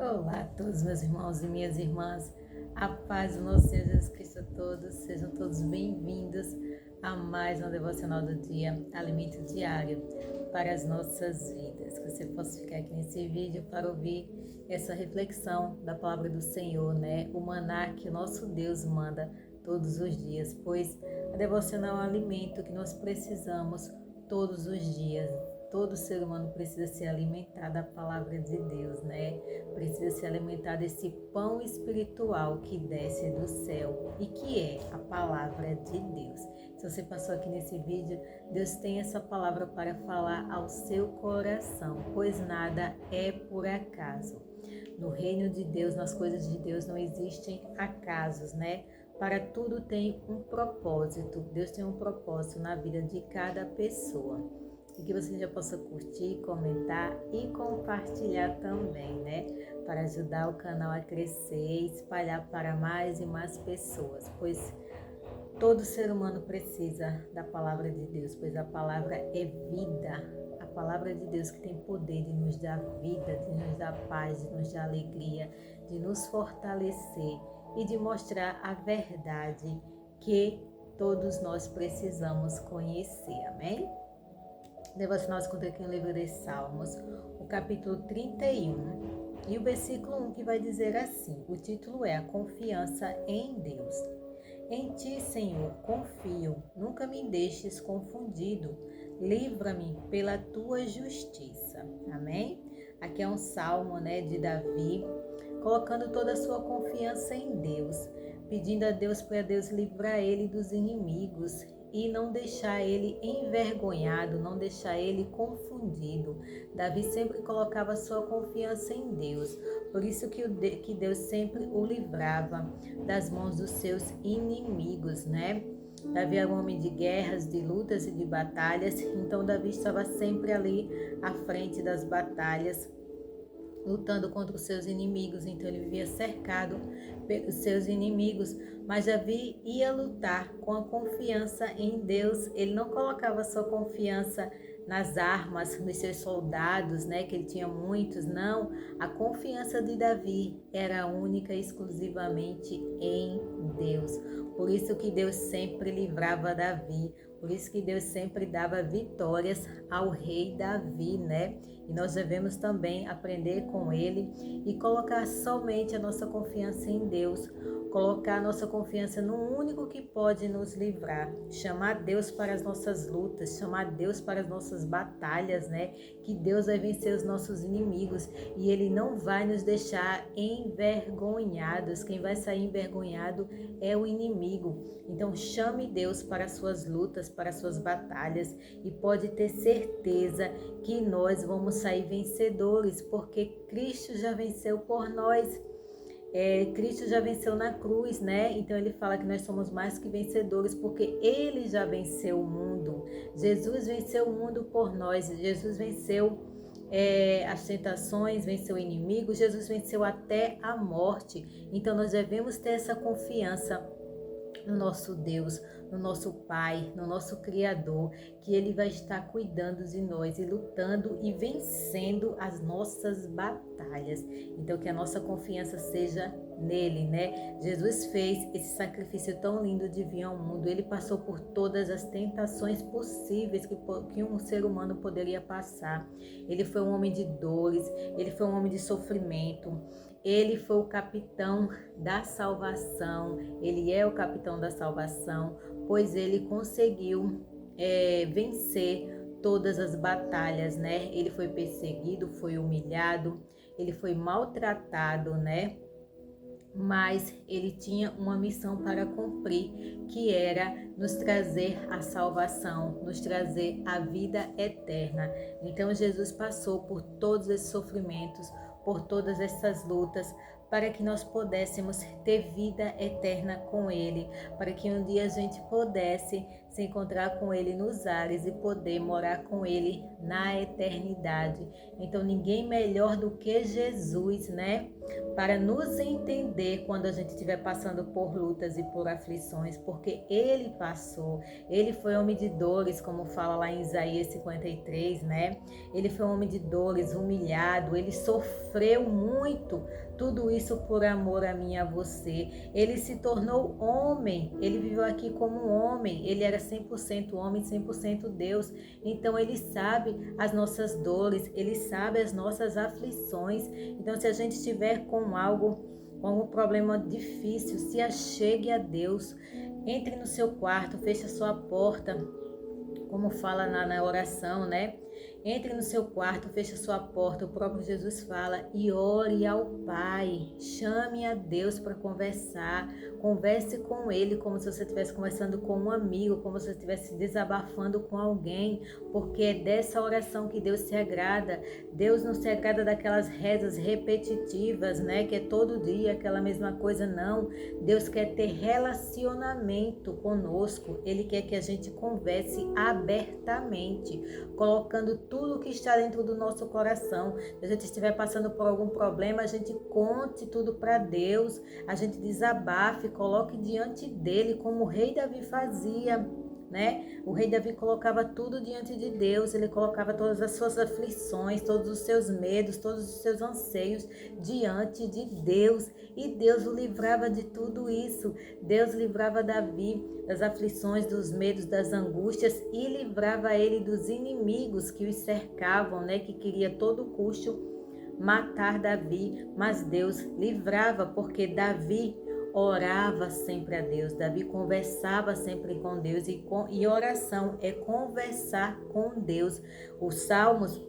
Olá a todos meus irmãos e minhas irmãs, a paz do nosso Senhor Jesus Cristo a todos, sejam todos bem-vindos a mais uma devocional do dia, alimento diário para as nossas vidas. Que você possa ficar aqui nesse vídeo para ouvir essa reflexão da palavra do Senhor, né? O maná que o nosso Deus manda todos os dias, pois a devocional é um alimento que nós precisamos todos os dias. Todo ser humano precisa se alimentar da palavra de Deus, né? Precisa se alimentar desse pão espiritual que desce do céu e que é a palavra de Deus. Se você passou aqui nesse vídeo, Deus tem essa palavra para falar ao seu coração, pois nada é por acaso. No reino de Deus, nas coisas de Deus, não existem acasos, né? Para tudo tem um propósito. Deus tem um propósito na vida de cada pessoa. E que você já possa curtir, comentar e compartilhar também, né? Para ajudar o canal a crescer e espalhar para mais e mais pessoas, pois todo ser humano precisa da palavra de Deus, pois a palavra é vida. A palavra de Deus que tem poder de nos dar vida, de nos dar paz, de nos dar alegria, de nos fortalecer e de mostrar a verdade que todos nós precisamos conhecer, amém? Devocional se encontra aqui no livro de Salmos, o capítulo 31 e o versículo 1, que vai dizer assim, o título é A Confiança em Deus. Em ti, Senhor, confio, nunca me deixes confundido, livra-me pela tua justiça. Amém? Aqui é um salmo, né, de Davi, colocando toda a sua confiança em Deus, pedindo a Deus para Deus livrar ele dos inimigos e não deixar ele envergonhado, não deixar ele confundido. Davi sempre colocava sua confiança em Deus, por isso que Deus sempre o livrava das mãos dos seus inimigos, né? Davi era um homem de guerras, de lutas e de batalhas, então Davi estava sempre ali à frente das batalhas, lutando contra os seus inimigos, então ele vivia cercado pelos seus inimigos, mas Davi ia lutar com a confiança em Deus. Ele não colocava sua confiança nas armas, nos seus soldados, né, que ele tinha muitos, não. A confiança de Davi era única e exclusivamente em Deus. Por isso que Deus sempre livrava Davi, por isso que Deus sempre dava vitórias ao rei Davi, né? E nós devemos também aprender com ele e colocar somente a nossa confiança em Deus, colocar a nossa confiança no único que pode nos livrar, chamar Deus para as nossas lutas, chamar Deus para as nossas batalhas, né? Que Deus vai vencer os nossos inimigos e Ele não vai nos deixar envergonhados. Quem vai sair envergonhado é o inimigo. Então chame Deus para as suas lutas, para as suas batalhas e pode ter certeza que nós vamos sair vencedores, porque Cristo já venceu por nós. Cristo já venceu na cruz, né? Então ele fala que nós somos mais que vencedores, porque ele já venceu o mundo. Jesus venceu o mundo por nós. Jesus venceu as tentações, venceu o inimigo. Jesus venceu até a morte. Então nós devemos ter essa confiança no nosso Deus, no nosso Pai, no nosso Criador, que Ele vai estar cuidando de nós e lutando e vencendo as nossas batalhas. Então que a nossa confiança seja nele, né? Jesus fez esse sacrifício tão lindo de vir ao mundo. Ele passou por todas as tentações possíveis que um ser humano poderia passar. Ele foi um homem de dores, ele foi um homem de sofrimento. Ele foi o capitão da salvação, ele é o capitão da salvação, pois ele conseguiu vencer todas as batalhas, né? Ele foi perseguido, foi humilhado, ele foi maltratado, né? Mas ele tinha uma missão para cumprir, que era nos trazer a salvação, nos trazer a vida eterna. Então Jesus passou por todos esses sofrimentos, por todas essas lutas, para que nós pudéssemos ter vida eterna com Ele, para que um dia a gente pudesse se encontrar com Ele nos ares e poder morar com Ele na eternidade. Então ninguém melhor do que Jesus, né? Para nos entender quando a gente estiver passando por lutas e por aflições, porque Ele passou. Ele foi homem de dores, como fala lá em Isaías 53, né? Ele foi um homem de dores, humilhado, ele sofreu muito, tudo isso por amor a mim e a você. Ele se tornou homem, ele viveu aqui como homem, ele era 100% homem, 100% Deus. Então ele sabe as nossas dores, ele sabe as nossas aflições. Então se a gente estiver com algo, com um problema difícil, se achegue a Deus. Entre no seu quarto, feche a sua porta, como fala na oração, né? Entre no seu quarto, feche a sua porta, o próprio Jesus fala, e ore ao Pai, chame a Deus para conversar, converse com Ele como se você estivesse conversando com um amigo, como se você estivesse desabafando com alguém, porque é dessa oração que Deus se agrada. Deus não se agrada daquelas rezas repetitivas, né, que é todo dia aquela mesma coisa, não. Deus quer ter relacionamento conosco, Ele quer que a gente converse abertamente, colocando tudo que está dentro do nosso coração. Se a gente estiver passando por algum problema, a gente conte tudo para Deus, a gente desabafe, coloque diante dele, como o rei Davi fazia, né? O rei Davi colocava tudo diante de Deus, ele colocava todas as suas aflições, todos os seus medos, todos os seus anseios diante de Deus, e Deus o livrava de tudo isso. Deus livrava Davi das aflições, dos medos, das angústias, e livrava ele dos inimigos que os cercavam, né? Que queria a todo custo matar Davi, mas Deus livrava, porque Davi orava sempre a Deus, Davi conversava sempre com Deus, e oração é conversar com Deus. Os salmos,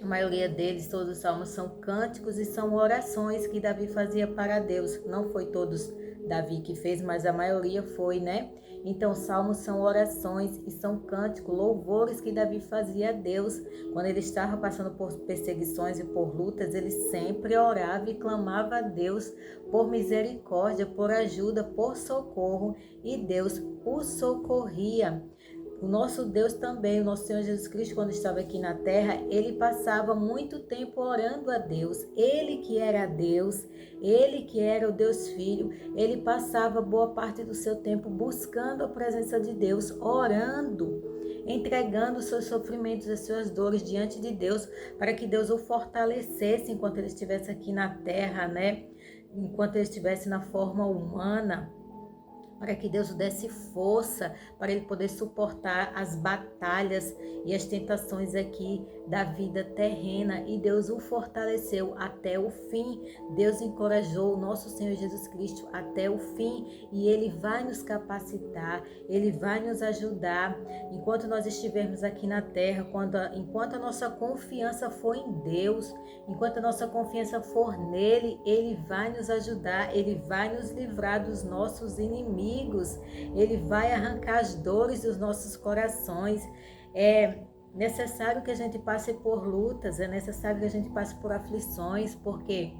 a maioria deles, todos os salmos são cânticos e são orações que Davi fazia para Deus. Não foi todos Davi que fez, mas a maioria foi, né? Então, salmos são orações e são cânticos, louvores que Davi fazia a Deus. Quando ele estava passando por perseguições e por lutas, ele sempre orava e clamava a Deus por misericórdia, por ajuda, por socorro, e Deus o socorria. O nosso Deus também, o nosso Senhor Jesus Cristo, quando estava aqui na terra, ele passava muito tempo orando a Deus. Ele que era Deus, ele que era o Deus Filho, ele passava boa parte do seu tempo buscando a presença de Deus, orando, entregando os seus sofrimentos, as suas dores diante de Deus, para que Deus o fortalecesse enquanto ele estivesse aqui na terra, né? Enquanto ele estivesse na forma humana, para que Deus o desse força, para ele poder suportar as batalhas e as tentações aqui da vida terrena, e Deus o fortaleceu até o fim. Deus encorajou o nosso Senhor Jesus Cristo até o fim, e ele vai nos capacitar, ele vai nos ajudar, enquanto nós estivermos aqui na terra, enquanto a nossa confiança for em Deus, enquanto a nossa confiança for nele, ele vai nos ajudar, ele vai nos livrar dos nossos inimigos, ele vai arrancar as dores dos nossos corações. É necessário que a gente passe por lutas, é necessário que a gente passe por aflições, porque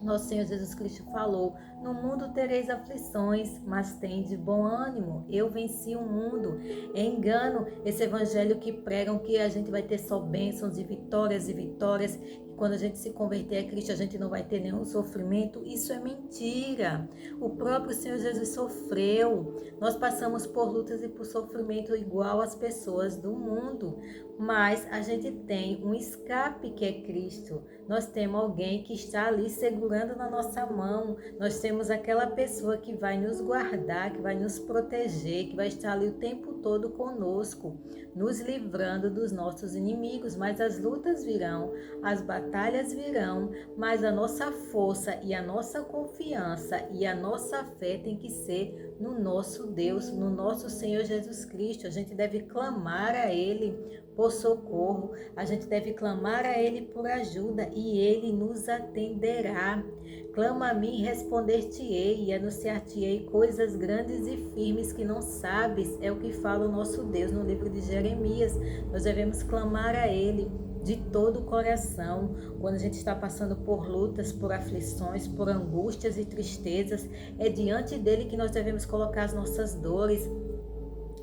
nosso Senhor Jesus Cristo falou: no mundo tereis aflições, mas tende bom ânimo, eu venci o mundo. É engano esse evangelho que pregam que a gente vai ter só bênçãos e vitórias, e quando a gente se converter a Cristo a gente não vai ter nenhum sofrimento. Isso é mentira. O próprio Senhor Jesus sofreu. Nós passamos por lutas e por sofrimento igual às pessoas do mundo, mas a gente tem um escape que é Cristo. Nós temos alguém que está ali segurando na nossa mão. Nós temos aquela pessoa que vai nos guardar, que vai nos proteger, que vai estar ali o tempo todo conosco, nos livrando dos nossos inimigos. Mas as lutas virão, as batalhas virão, mas a nossa força e a nossa confiança e a nossa fé tem que ser no nosso Deus, no nosso Senhor Jesus Cristo. A gente deve clamar a Ele por socorro, a gente deve clamar a Ele por ajuda, e Ele nos atenderá. Clama a mim, responder-te-ei, e anunciar-te-ei coisas grandes e firmes que não sabes, é o que fala o nosso Deus no livro de Jeremias. Nós devemos clamar a Ele de todo o coração. Quando a gente está passando por lutas, por aflições, por angústias e tristezas, é diante dele que nós devemos colocar as nossas dores.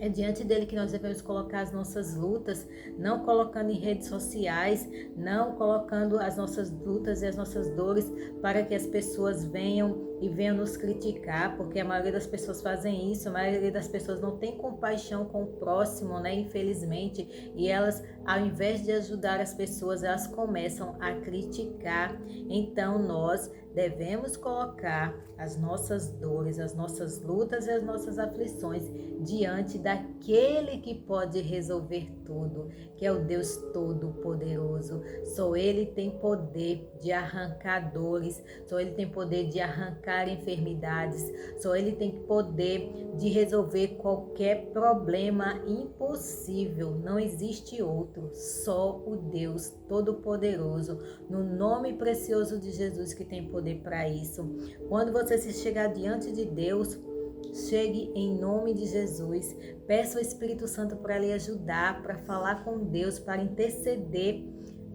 É diante dele que nós devemos colocar as nossas lutas, não colocando em redes sociais, não colocando as nossas lutas e as nossas dores para que as pessoas venham nos criticar, porque a maioria das pessoas fazem isso, a maioria das pessoas não tem compaixão com o próximo, né? Infelizmente, e elas, ao invés de ajudar as pessoas, elas começam a criticar. Então, nós devemos colocar as nossas dores, as nossas lutas e as nossas aflições diante daquele que pode resolver tudo, que é o Deus Todo-Poderoso. Só Ele tem poder de arrancar dores, só Ele tem poder de arrancar enfermidades, só Ele tem poder de resolver qualquer problema impossível. Não existe outro, só o Deus Todo-Poderoso, no nome precioso de Jesus, que tem poder para isso. Quando você se chegar diante de Deus, chegue em nome de Jesus, peça o Espírito Santo para lhe ajudar, para falar com Deus, para interceder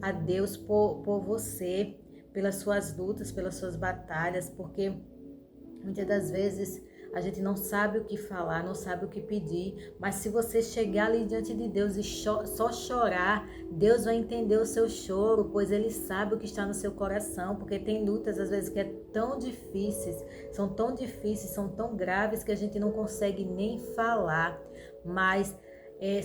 a Deus por você, pelas suas lutas, pelas suas batalhas, porque muitas das vezes a gente não sabe o que falar, não sabe o que pedir, mas se você chegar ali diante de Deus e só chorar, Deus vai entender o seu choro, pois Ele sabe o que está no seu coração, porque tem lutas às vezes que é tão difíceis, são tão graves que a gente não consegue nem falar, mas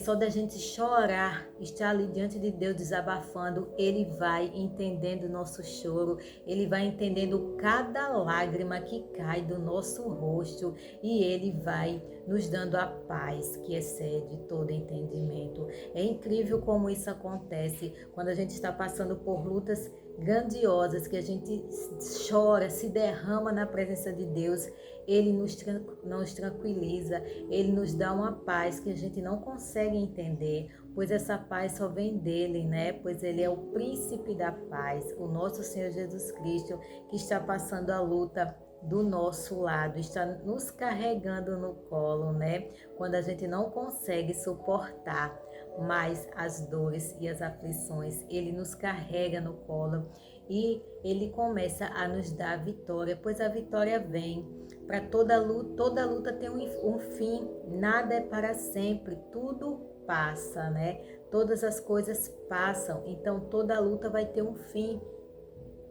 só da gente chorar, estar ali diante de Deus desabafando, Ele vai entendendo o nosso choro, Ele vai entendendo cada lágrima que cai do nosso rosto e Ele vai nos dando a paz que excede todo entendimento. É incrível como isso acontece quando a gente está passando por lutas grandiosas, que a gente chora, se derrama na presença de Deus. Ele nos tranquiliza, Ele nos dá uma paz que a gente não consegue entender, pois essa paz só vem dEle, né? Pois Ele é o príncipe da paz, o nosso Senhor Jesus Cristo, que está passando a luta do nosso lado, está nos carregando no colo, né? Quando a gente não consegue suportar mais as dores e as aflições, Ele nos carrega no colo e Ele começa a nos dar a vitória, pois a vitória vem. Para toda luta tem um fim, nada é para sempre, tudo passa, né? Todas as coisas passam, então toda luta vai ter um fim.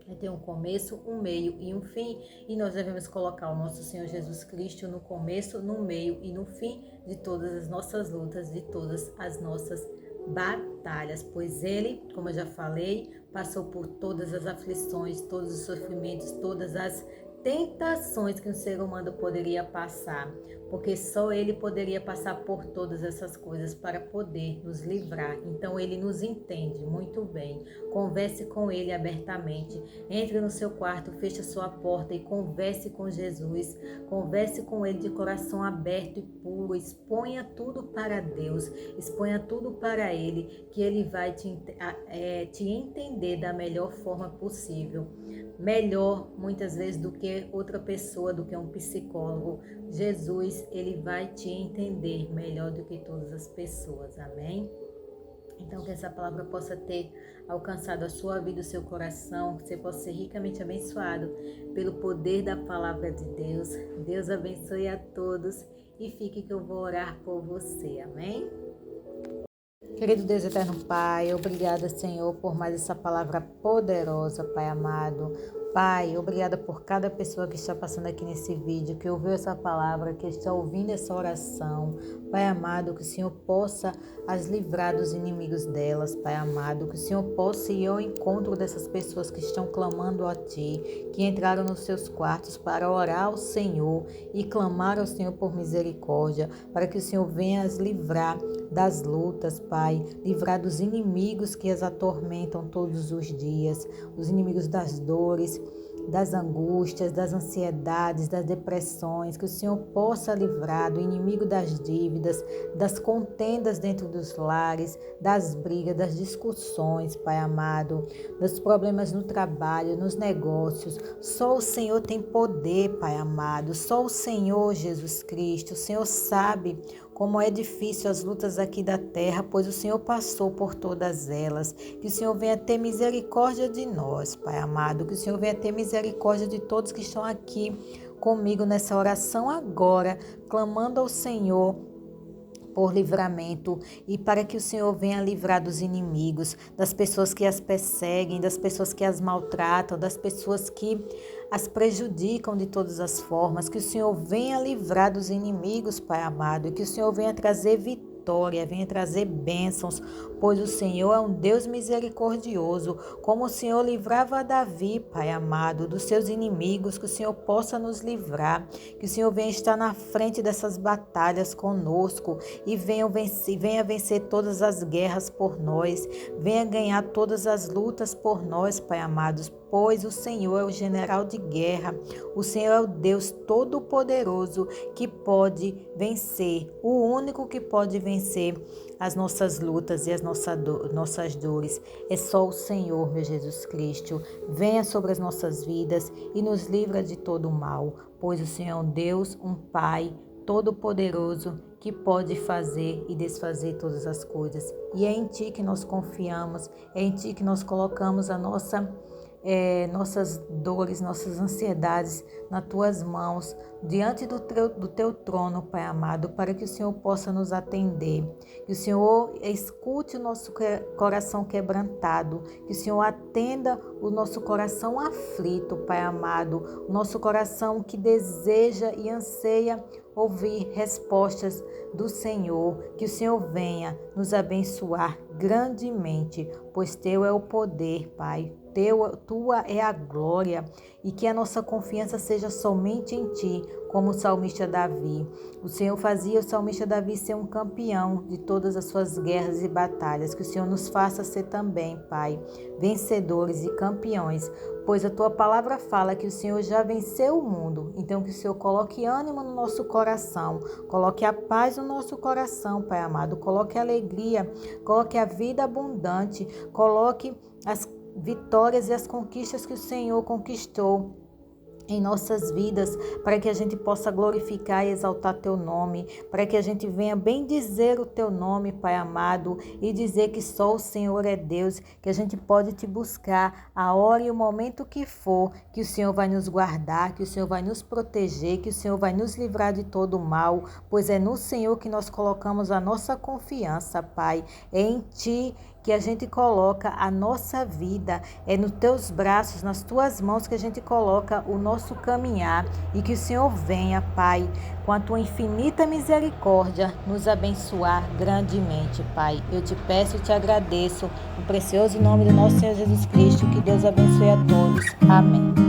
Vai ter um começo, um meio e um fim, e nós devemos colocar o nosso Senhor Jesus Cristo no começo, no meio e no fim de todas as nossas lutas, de todas as nossas batalhas, pois Ele, como eu já falei, passou por todas as aflições, todos os sofrimentos, todas as tentações que um ser humano poderia passar, porque só Ele poderia passar por todas essas coisas para poder nos livrar. Então Ele nos entende muito bem. Converse com Ele abertamente. Entre no seu quarto, feche a sua porta e converse com Jesus. Converse com Ele de coração aberto e puro. Exponha tudo para Deus. Exponha tudo para Ele, que Ele vai te entender da melhor forma possível. Melhor, muitas vezes, do que outra pessoa, do que um psicólogo. Jesus, Ele vai te entender melhor do que todas as pessoas. Amém? Então, que essa palavra possa ter alcançado a sua vida, o seu coração, que você possa ser ricamente abençoado pelo poder da palavra de Deus. Deus abençoe a todos e fique que eu vou orar por você. Amém? Querido Deus eterno Pai, obrigada, Senhor, por mais essa palavra poderosa, Pai amado. Pai, obrigada por cada pessoa que está passando aqui nesse vídeo, que ouviu essa palavra, que está ouvindo essa oração. Pai amado, que o Senhor possa as livrar dos inimigos delas, Pai amado. Que o Senhor possa ir ao encontro dessas pessoas que estão clamando a Ti, que entraram nos seus quartos para orar ao Senhor e clamar ao Senhor por misericórdia, para que o Senhor venha as livrar das lutas, Pai, livrar dos inimigos que as atormentam todos os dias, os inimigos das dores, das angústias, das ansiedades, das depressões, que o Senhor possa livrar do inimigo das dívidas, das contendas dentro dos lares, das brigas, das discussões, Pai amado, dos problemas no trabalho, nos negócios. Só o Senhor tem poder, Pai amado, só o Senhor Jesus Cristo. O Senhor sabe como é difícil as lutas aqui da terra, pois o Senhor passou por todas elas. Que o Senhor venha ter misericórdia de nós, Pai amado. Que o Senhor venha ter misericórdia de todos que estão aqui comigo nessa oração agora, clamando ao Senhor por livramento e para que o Senhor venha livrar dos inimigos, das pessoas que as perseguem, das pessoas que as maltratam, das pessoas que as prejudicam de todas as formas, que o Senhor venha livrar dos inimigos, Pai amado, e que o Senhor venha trazer vitória, venha trazer bênçãos, pois o Senhor é um Deus misericordioso, como o Senhor livrava Davi, Pai amado, dos seus inimigos, que o Senhor possa nos livrar, que o Senhor venha estar na frente dessas batalhas conosco e venha vencer todas as guerras por nós, venha ganhar todas as lutas por nós, Pai amados, pois o Senhor é o general de guerra, o Senhor é o Deus todo-poderoso que pode vencer, o único que pode vencer as nossas lutas e as nossas dores. É só o Senhor, meu Jesus Cristo. Venha sobre as nossas vidas e nos livra de todo o mal, pois o Senhor é um Deus, um Pai todo-poderoso que pode fazer e desfazer todas as coisas. E é em Ti que nós confiamos, é em Ti que nós colocamos nossas dores, nossas ansiedades nas Tuas mãos, diante do Teu trono, Pai amado, para que o Senhor possa nos atender, que o Senhor escute o nosso coração quebrantado, que o Senhor atenda o nosso coração aflito, Pai amado, o nosso coração que deseja e anseia ouvir respostas do Senhor, que o Senhor venha nos abençoar grandemente, pois Teu é o poder, Pai. Tua é a glória, e que a nossa confiança seja somente em Ti, como o salmista Davi. O Senhor fazia o salmista Davi ser um campeão de todas as suas guerras e batalhas. Que o Senhor nos faça ser também, Pai, vencedores e campeões, pois a Tua palavra fala que o Senhor já venceu o mundo. Então que o Senhor coloque ânimo no nosso coração, coloque a paz no nosso coração, Pai amado, coloque a alegria, coloque a vida abundante, coloque as vitórias e as conquistas que o Senhor conquistou em nossas vidas, para que a gente possa glorificar e exaltar Teu nome, para que a gente venha bendizer o Teu nome, Pai amado, e dizer que só o Senhor é Deus, que a gente pode Te buscar a hora e o momento que for, que o Senhor vai nos guardar, que o Senhor vai nos proteger, que o Senhor vai nos livrar de todo o mal, pois é no Senhor que nós colocamos a nossa confiança, Pai, é em Ti que a gente coloca a nossa vida, é nos Teus braços, nas Tuas mãos que a gente coloca o nosso caminhar, e que o Senhor venha, Pai, com a Tua infinita misericórdia, nos abençoar grandemente, Pai. Eu Te peço e Te agradeço, no precioso nome do nosso Senhor Jesus Cristo, que Deus abençoe a todos. Amém.